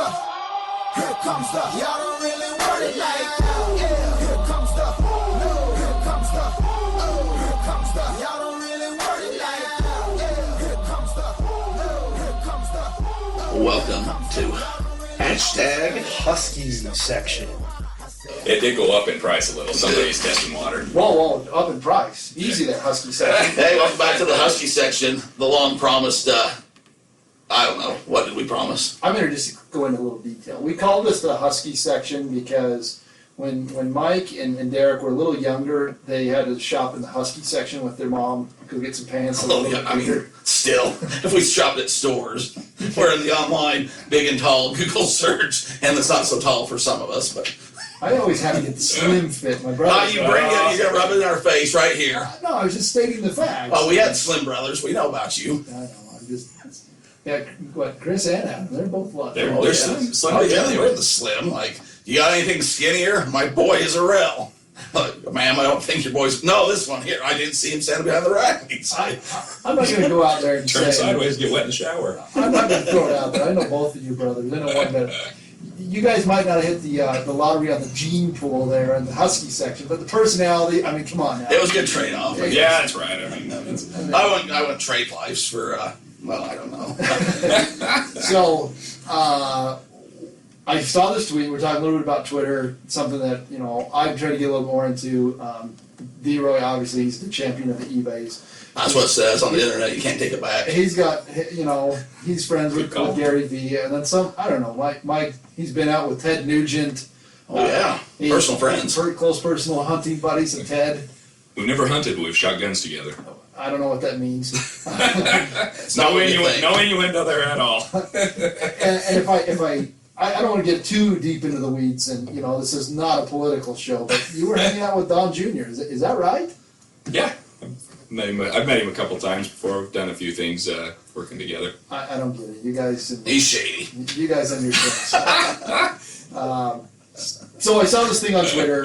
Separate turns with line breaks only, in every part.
here comes the, y'all don't really want it like that. Yeah, here comes the, no, here comes the, oh, here comes the, y'all don't really want it like that. Yeah, here comes the, no, here comes the,
welcome to hashtag Husky Section.
It did go up in price a little. Somebody's testing water.
Whoa, up in price. Easy that Husky Section.
Hey, welcome back to the Husky Section. The long promised, I don't know, what did we promise?
I'm going to just go into a little detail. We called this the Husky Section because when Mike and Derek were a little younger, they had to shop in the Husky Section with their mom, go get some pants.
I mean, still, if we shopped at stores, we're in the online big and tall Google search, and it's not so tall for some of us, but...
I always had to get the slim fit. My brother.
You bring it, you're going to rub it in our face right here.
No, I was just stating the facts.
Oh, we had Slim Brothers. We know about you.
I know, I'm just... Yeah, what, Chris and Adam, they're both lucky.
They're slim.
Oh, yeah, they were the Slim. Like, you got anything skinnier? My boy is a rel. Ma'am, I don't think your boy's... No, this one here. I didn't see him standing behind the rack.
I'm not going to go out there and
turn
say...
sideways, get wet in the shower.
I'm not going to throw it out there. I know both of you brothers. I know one better. You guys might not have hit the lottery on the gene pool there in the Husky Section, but the personality, I mean, come on now.
It was a good trade-off.
Yeah, that's right.
I went trade lives for, well, I don't know.
So, I saw this tweet. We're talking a little bit about Twitter, something that, you know, I've tried to get a little more into. D-Roy, obviously, he's the champion of the eBays.
That's what it says on the internet. You can't take it back.
He's got, you know, he's friends with Gary Vee, and then some, I don't know, Mike, he's been out with Ted Nugent.
Oh, yeah. Personal friends.
Close personal hunting buddies of Ted.
We've never hunted, but we've shot guns together.
I don't know what that means.
It's not what you think.
No innuendo there at all.
and if I don't want to get too deep into the weeds, and, you know, this is not a political show, but you were hanging out with Don Jr., is that right?
Yeah. I've met him a couple times before. We've done a few things working together.
I don't get it. You guys...
He's shady.
You guys understand. So I saw this thing on Twitter.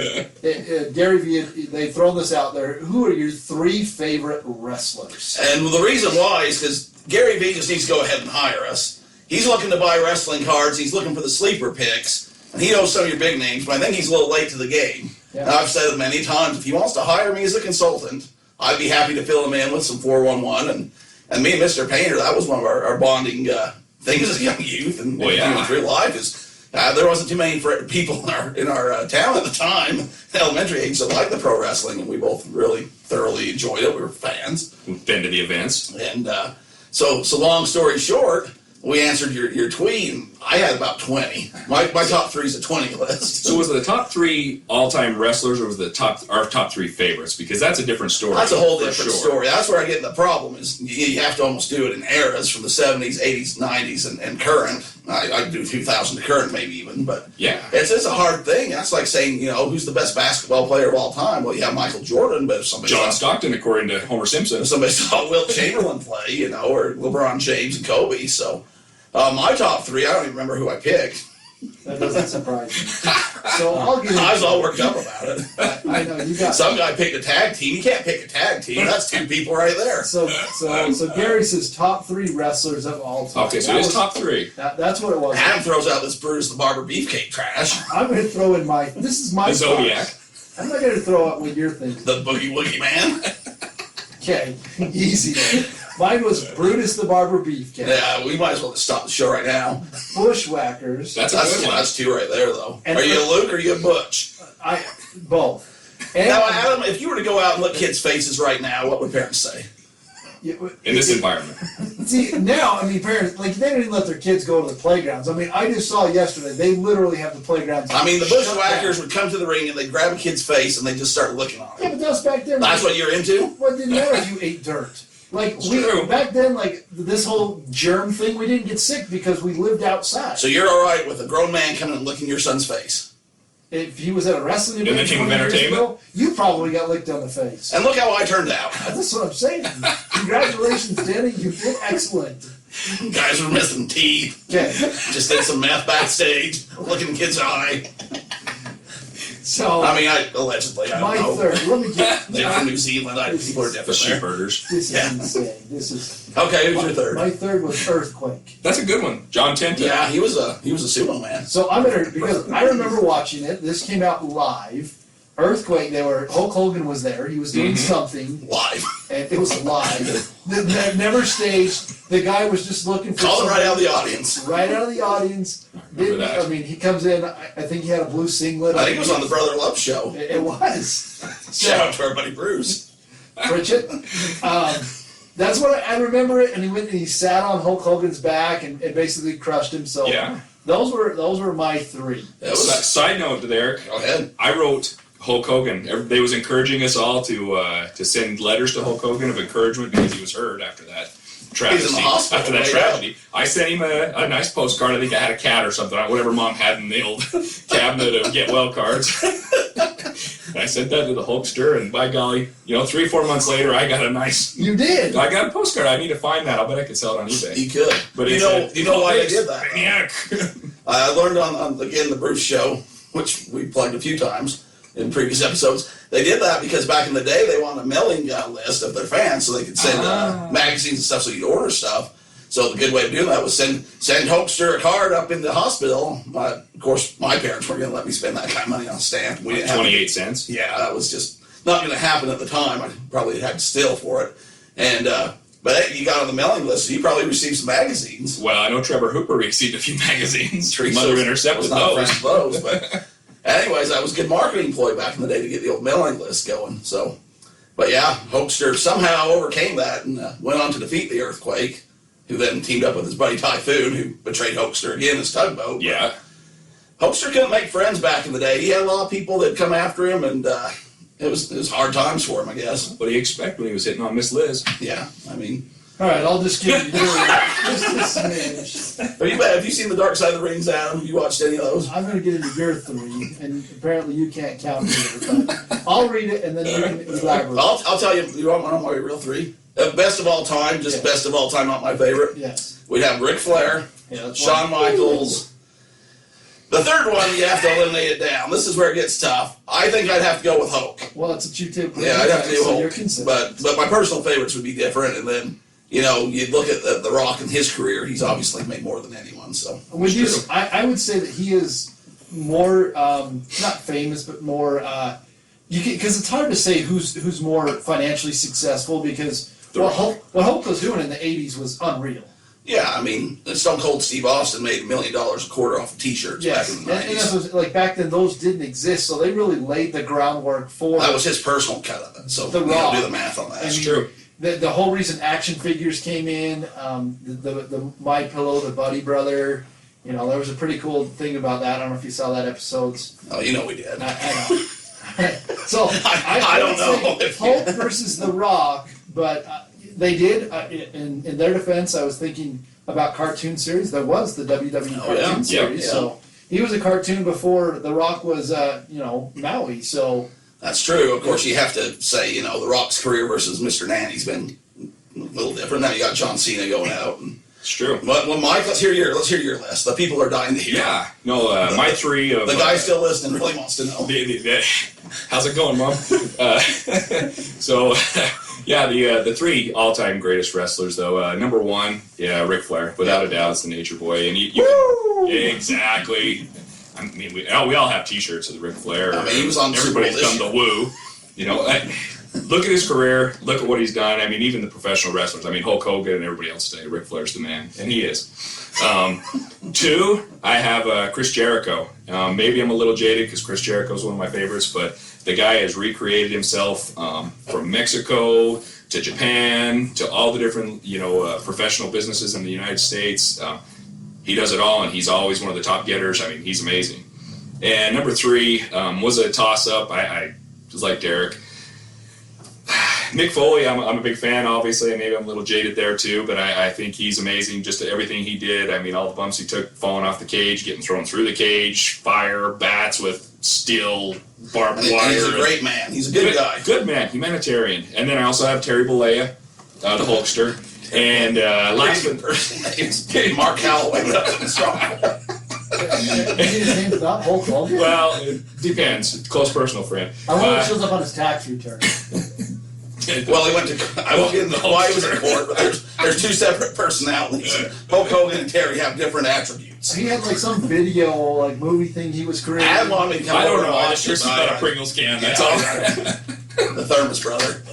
Gary Vee, they've thrown this out there. Who are your 3 favorite wrestlers?
And the reason why is because Gary Vee just needs to go ahead and hire us. He's looking to buy wrestling cards. He's looking for the sleeper picks. And he knows some of your big names, but I think he's a little late to the game. Yeah. And I've said it many times, if he wants to hire me as a consultant, I'd be happy to fill him in with some 411. And me and Mr. Painter, that was one of our bonding things as young youth and real life is there wasn't too many people in our town at the time, elementary age, that liked the pro wrestling, and we both really thoroughly enjoyed it. We were fans.
We've been to the events.
And so long story short, we answered your tweet, and I had about 20. My top 3 is a 20 list.
So was it the top 3 all-time wrestlers, or was it our top 3 favorites? Because that's a different story.
That's a whole different story. That's where I get the problem is you have to almost do it in eras from the 70s, 80s, 90s, and current. I do 2000 to current maybe even, but
yeah,
it's a hard thing. That's like saying, you know, who's the best basketball player of all time? Well, you have Michael Jordan, but if somebody
John Stockton, according to Homer Simpson.
If somebody saw Wilt Chamberlain play, you know, or LeBron James and Kobe, so... my top 3, I don't even remember who I picked.
That doesn't surprise me. So I'll give
I was all worked up about it.
I know you got
some guy picked a tag team. You can't pick a tag team. That's 2 people right there.
So Gary says top 3 wrestlers of all time.
Okay, so it's top 3.
That's what it was.
Adam throws out this Brutus the Barber Beefcake trash.
I'm going to throw in this is my
the Zodiac.
I'm not going to throw out what you're thinking.
The Boogie Woogie Man.
Okay, easy there. Mine was Brutus the Barber Beefcake.
Yeah, we might as well just stop the show right now.
Bushwhackers.
That's 2 right there, though. Are you a Luke or are you a Butch?
Both. And
now, Adam, if you were to go out and look kids' faces right now, what would parents say?
In this environment.
See, now, I mean, parents, like, they don't even let their kids go to the playgrounds. I mean, I just saw yesterday, they literally have the playgrounds.
I mean, the Bushwhackers would come to the ring and they'd grab a kid's face and they'd just start looking on it.
Yeah, but that was back then.
That's what you're into?
Well, it didn't matter if you ate dirt. Like, back then, like, this whole germ thing, we didn't get sick because we lived outside.
So you're all right with a grown man coming and licking your son's face?
If he was at a wrestling event
in the King of Entertainment,
you probably got licked on the face.
And look how I turned out.
That's what I'm saying. Congratulations, Danny. You did excellent.
Guys were missing teeth.
Okay.
Just did some meth backstage, looking in the kid's eye.
So
I mean, allegedly, I
my
don't know.
third. Let me get.
They're from New Zealand. People are
The
different
sheep
there.
herders.
This is
Yeah.
insane. This is.
Okay, who's your third?
My third was Earthquake.
That's a good one. John Tenta.
Yeah, he was a sumo man.
So I'm gonna, because I remember watching it. This came out live. Earthquake. Hulk Hogan was there. He was doing something,
Live.
and it was live. Never staged. The guy was just looking for.
Call it right
something-
out of the audience.
Right out of the audience.
remember that.
I mean, he comes in. I think he had a blue singlet.
I think it was on the Brother Love show.
It was.
Shout out to our buddy Bruce.
Pritchett. That's what I remember it, and he went and he sat on Hulk Hogan's back and basically crushed him. So
Yeah.
those were my three.
That was
Side note, Derek.
Go ahead.
I wrote Hulk Hogan. They was encouraging us all to send letters to Hulk Hogan of encouragement because he was hurt after that tragedy.
He's in the hospital
After that
right
tragedy, I sent him a nice postcard. I think I had a cat or something, whatever Mom had in the old cabinet of get well cards. And I sent that to the Hulkster, and by golly, 3 or 4 months later, I got a nice.
You did.
I got a postcard. I need to find that. I'll bet I could sell it on eBay.
He could.
But
you know why they did that?
Maniac.
I learned on again the Bruce show, which we plugged a few times in previous episodes. They did that because back in the day they wanted a mailing list of their fans so they could send magazines and stuff so you'd order stuff. So the good way of doing that was send Hulkster a card up in the hospital. Of course, my parents weren't going to let me spend that kind of money on a stamp. We didn't have
28 cents.
Yeah, that was just not going to happen at the time. I probably had to steal for it. And but hey, you got on the mailing list, so you probably received some magazines.
Well, I know Trevor Hooper received a few magazines.
Teresa
Mother
was
intercepted
not
those.
afraid of those, but anyways, that was a good marketing ploy back in the day to get the old mailing list going. So, but yeah, Hulkster somehow overcame that and went on to defeat the Earthquake, who then teamed up with his buddy Typhoon, who betrayed Hulkster again as Tugboat.
Yeah.
Hulkster couldn't make friends back in the day. He had a lot of people that come after him, and it was hard times for him, I guess.
What do you expect when he was hitting on Miss Liz?
Yeah, I mean,
All right, I'll just give you just a smidge.
have you seen The Dark Side of the Rings, Adam? Have you watched any of those?
I'm going to get into your three, and apparently you can't count either. But I'll read it, and then you can elaborate.
I'll tell you. You want my real three? Best of all time, just
Yeah.
best of all time, not my favorite.
Yes.
We'd have Ric Flair,
Yeah, that's
Shawn
one.
Michaels. The third one, you have to eliminate it down. This is where it gets tough. I think I'd have to go with Hulk.
Well, that's what you did.
Yeah, I'd have to do
so you're
Hulk.
consistent.
But my personal favorites would be different. And then, you'd look at The Rock and his career. He's obviously made more than anyone. So
Would you?
True.
I would say that he is more not famous, but more. Because it's hard to say who's more financially successful because what Hulk was doing in the '80s was unreal.
Yeah, I mean, Stone Cold Steve Austin made $1 million a quarter off of T-shirts back in the
and that
90s.
was like back then; those didn't exist, so they really laid the groundwork for.
That was his personal cut of it. So
The
you
Rock.
do the math on that.
I mean,
true.
The whole reason action figures came in, the My Pillow, the Buddy Brother. There was a pretty cool thing about that. I don't know if you saw that episodes.
Oh, we did.
I know. So
I don't know
say
if
Hulk versus The Rock, but they did. In their defense, I was thinking about cartoon series. There was the WWE
Oh, yeah.
cartoon series,
Yeah.
so he was a cartoon before The Rock was, Maui. So
That's true. Of course, you have to say, The Rock's career versus Mr. Nanny's been a little different. Now you got John Cena going out. And,
It's true.
well, Mike, let's hear your list. The people are dying to hear.
Yeah. No, my three of...
The guy still listening really wants to know.
How's it going, Mom? So, yeah, the three all-time greatest wrestlers, though. Number one, Ric Flair, without a doubt, is the Nature Boy, and exactly. I mean, we all have T-shirts of the Ric Flair.
I mean, he was on Super Bowl
Everybody's
this
done the woo. Look at his career. Look at what he's done. I mean, even the professional wrestlers. I mean, Hulk Hogan and everybody else today. Ric Flair's the man, and he is. Two, I have Chris Jericho. Maybe I'm a little jaded because Chris Jericho is one of my favorites, but the guy has recreated himself from Mexico to Japan to all the different professional businesses in the United States. He does it all, and he's always one of the top getters. I mean, he's amazing. And number three was a toss-up. I was like Derek. Mick Foley, I'm a big fan, obviously, and maybe I'm a little jaded there too, but I think he's amazing. Just everything he did. I mean, all the bumps he took, falling off the cage, getting thrown through the cage, fire, bats with steel, barbed
And
wire.
he's a great man. He's a good guy.
Good man, humanitarian. And then I also have Terry Bollea, the Hulkster. And last but
His name's Mark Calloway. That's strong.
His name's not Hulk Hogan?
Well, it depends. Close personal friend.
I wonder if it shows up on his tax return.
Well, he went to. I won't get into why he was in court, but there's two separate personalities. Hulk Hogan and Terry have different attributes.
He had like some video, like movie thing he was creating.
I had one come
I don't
over
know.
and
I
watch
just
it.
got a Pringles can. That's all.
The Thermos brother.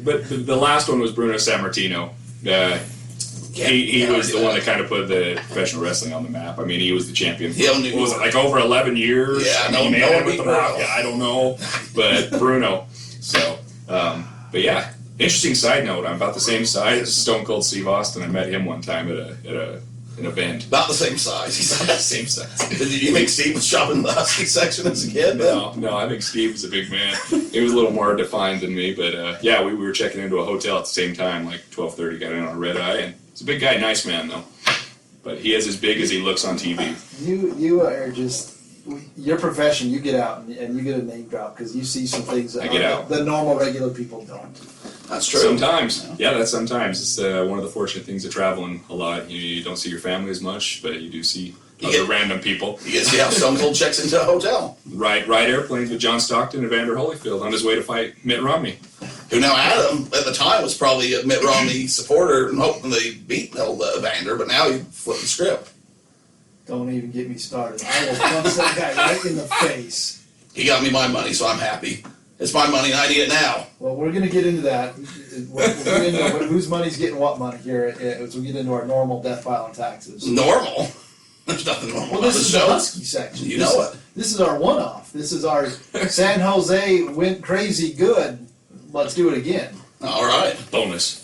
But the last one was Bruno Sammartino. He was the one that kind of put the professional wrestling on the map. I mean, he was the champion for
He
was it like over 11 years?
Yeah,
I
no
mean, he
one
made it
beat
with the
Bruno.
mouth. Yeah, I don't know, but Bruno. So, but yeah, interesting side note. I'm about the same size as Stone Cold Steve Austin. I met him one time at an event.
About the same size. He's
About the same size.
Did you think Steve was shopping in the Husky section as a kid?
No, I think Steve was a big man. He was a little more defined than me, but yeah, we were checking into a hotel at the same time, like 12:30. Got in on a red eye, and he's a big guy, nice man though. But he is as big as he looks on TV.
You are just your profession. You get out and you get a name drop because you see some things that
I get out.
the normal regular people don't.
That's true.
Sometimes, yeah, that's sometimes. It's one of the fortunate things of traveling a lot. You don't see your family as much, but you do see other random people.
You get to see how Stone Cold checks into a hotel.
Ride airplanes with John Stockton and Evander Holyfield on his way to fight Mitt Romney.
Who now Adam at the time was probably a Mitt Romney supporter and hoping they beat old Evander, but now he flipped the script.
Don't even get me started. I will punch that guy right in the face.
He got me my money, so I'm happy. It's my money and I need it now.
Well, we're going to get into that. We'll get into whose money's getting what money here as we get into our normal death pile and taxes.
Normal? There's nothing normal
Well,
about
this
the
is the
show.
Husky section.
You know it.
This is our one-off. This is our San Jose went crazy good. Let's do it again.
All right.
Bonus.